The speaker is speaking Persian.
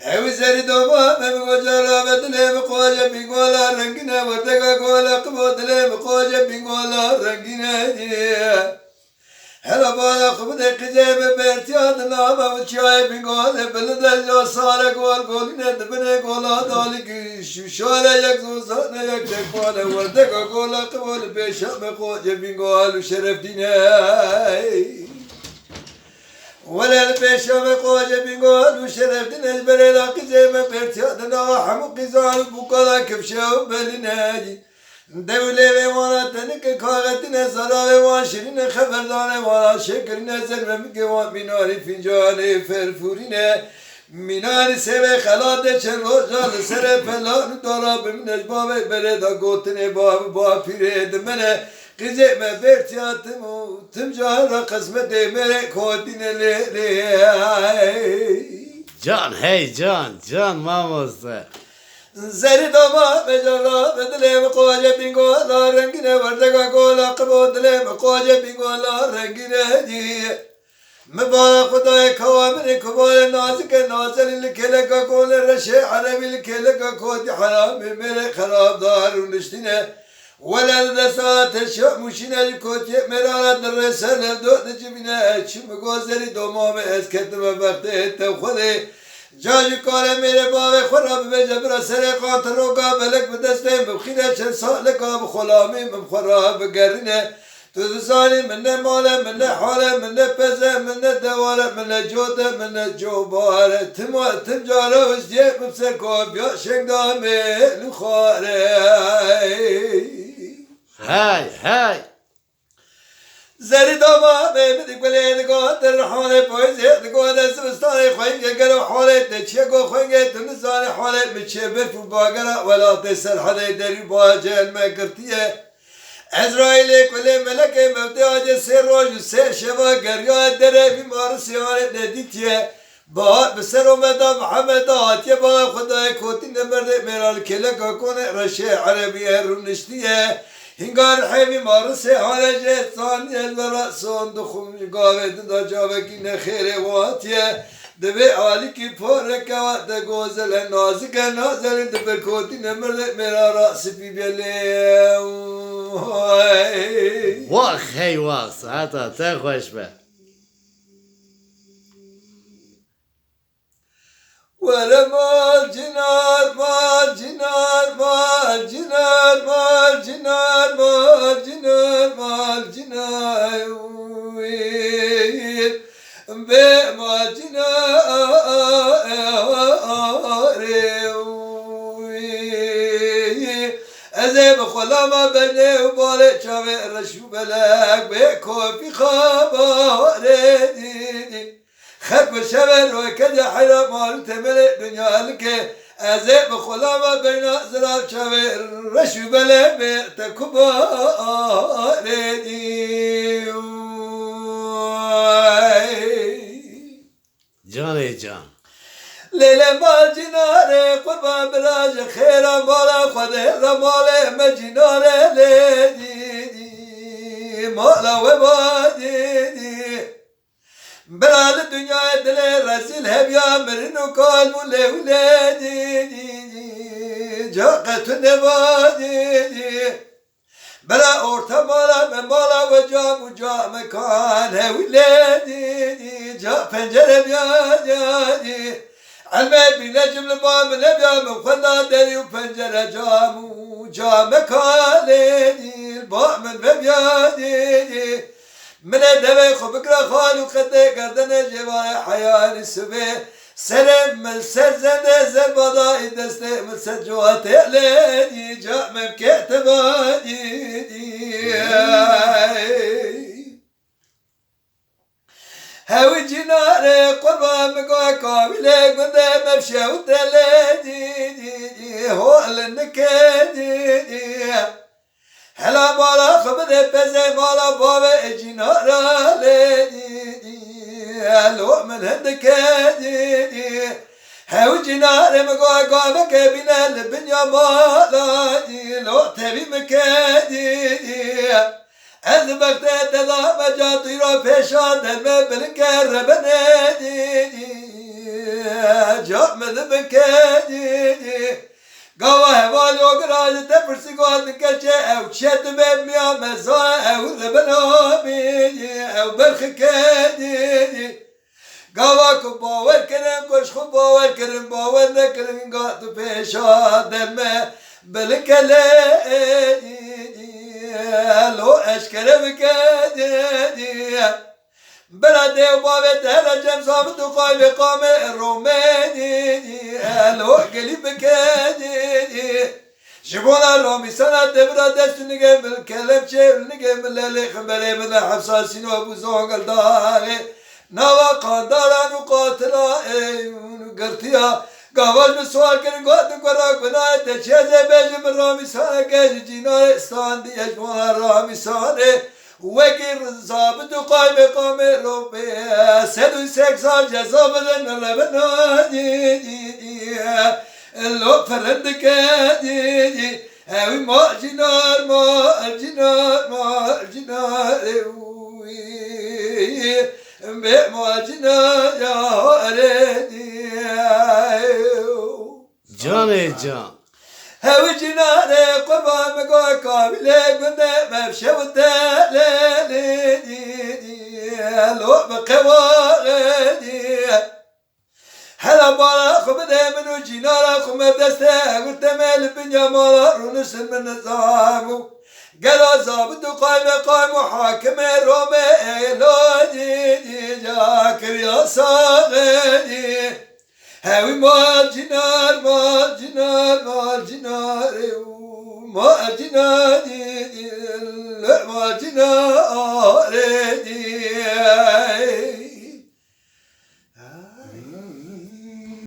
هوزري دوما بمجرى بدلي بقوجة بيقولا رنقنا وردقا قولا قبودلي بقوجة بيقولا رنقنا هلا بالا خبدي قجيب بيرتياد ناما وشاي بيقولا بلد الجو صالة قول قولنا دبني قولا دالك شوشالة يكزو صالة يكتك بالا وردقا قولا قبول بيشام قوجة بيقولا وشرف ديناي ولا البيشام قوجة بيقول وشرف دين البريلا قزيمة بيرتيادنا حمو قزال بقالا كبشاو بالنادي دولة وانا تنك كاغتنا زراوي واشرين خبردان وانا شكرنا زرم مقوان مناري فنجان فرفورين مناري سوي خلات شروجال سر فلان دارا بمنج باب بردا قوتن باب پیرد منه قزيمة بيرتياتمو تمجار قسمت مري كودين لي Can hey can mamosta. زری داما بجلا بدلیم قوجه بینگولا رنگینه وردگا گولا قبودلیم قوجه بینگولا رنگینه دیه مبارا خدای کوامن کبال نازک نازل لکلکا گول رشه عربی لکلکا کودی حرام میره خراب دار و نشتینه ولد دستات شموشینه لکوتی مرارت رسل دود جبینه چم گوزری دوما به اسکتم وقتی تو خودی جاجی کار میره باوی خراب به جبر سر قاتل رو قابلک به دستیم بخیره چند سال قاب خلامی مخراب بگرینه تو دزانی منه ماله منه حاله منه پزه منه دواله منه جوده منه جوباره تم جاره وزیه بسر کاب یا شنگدامه لخاره Hey. زری داما میبینی گلی نگاه در حال پاییزه نگاه در زمستان خوینگه گرو حالت نچیه گو خوینگه تنزان حالت میچه برفو باگره ولا تسر حده دری با جلمه کرتیه ازرائیل کلی ملک مبده آجه سه روز سه شبا گریه دره بیمار سیانت ندیتیه با بسر اومده محمد آتیه با خدای کوتی نمرده میرال کلکا کنه رشه عربیه رو نشتیه هنگار حیمی مارسه حالجه ثانیه برا صندوق گاوه دا جاوه کی نخیره واتیه دبی آلی کی پرکه و دا گوزل نازک نازل دبر کوتی نمرده میرا راس بی بیله Vak hey vak hatta te hoş be. ولا مال جنار مال جنار مال جنار مال جنار مال جنار مال جنار بمال جنار ازم خلاما بني وبالي شاوي رشو بلاك بكوفي خبار خب شبر و کد حیرا مال تمل دنیا لکه ازه بخلاما بینا زراب شبر رشو بله بیت کبار دیو Can ey can. لیل مال جناره قربان براج خیرا مالا خوده رماله مجناره لیدی مالا و بادی برال dünya dile rezil hep ya merinu kalbu levledi cakatun nevadi bera orta mala mala ve camu cam kan hevledi ca pencere biyadi alme bile cümle bam lebya mukadda deri pencere camu cam kaledi bam ve biyadi من دبي خبكرة خالو خدي قردنا جواي حيان السبي سلم من سرزن زربضا دستي من سجوات لدي جاء من كتبادي هاوي جناري قربان مقوى كاملة قد مبشى وتلدي هو النكدي هلا مالا خبده بزه مالا بابا اجنارا لدي لو من هندك دي هاو جنار مقاقا كبنا لبنيا مالا لو تبي مكادي أذبقت تضا مجاطي رو فشاد المبل كربنادي جاء مذبن كادي قوة هوالو قراج تفرسي قوات كشة أو شد بميا مزا أو ذبنامي أو برخكادي قواك باور كرم كش خو باور كرم باور نكرم قات فشاد الماء بالكلام لو أشكر بكادي بلدي وبابت هلا جم صابت وقايم قام الروماني لو قلب بكادي شبونا رومي سنة دبرا دست نجم الكلام شيء نجم اللي خبري من حفصاسين وابو زوج الداري نوا قدران وقاتلا قرتيا قواج بسوال كن قد قراك بناي تشيزه بيج من رامي سانه كج جينا استان دي اجمال رامي سانه وكير ضابط قائم قام روبي سدو سكسال جزا بدن لبنا دي لو فرند كدي هاوي ما جنار Can ey can. هاوي جناري قربان مقوى كاملي قلنا مبشى والدلالي لو بقوى هلا بالا خبده منو جنارا خمر دسته قلت مال بنيا مالا رونسل من نظامو قلا زابط قايم وحاكم رومي لودي جاكر يا صاغي هاوي مال جنار مال جنار مال جنار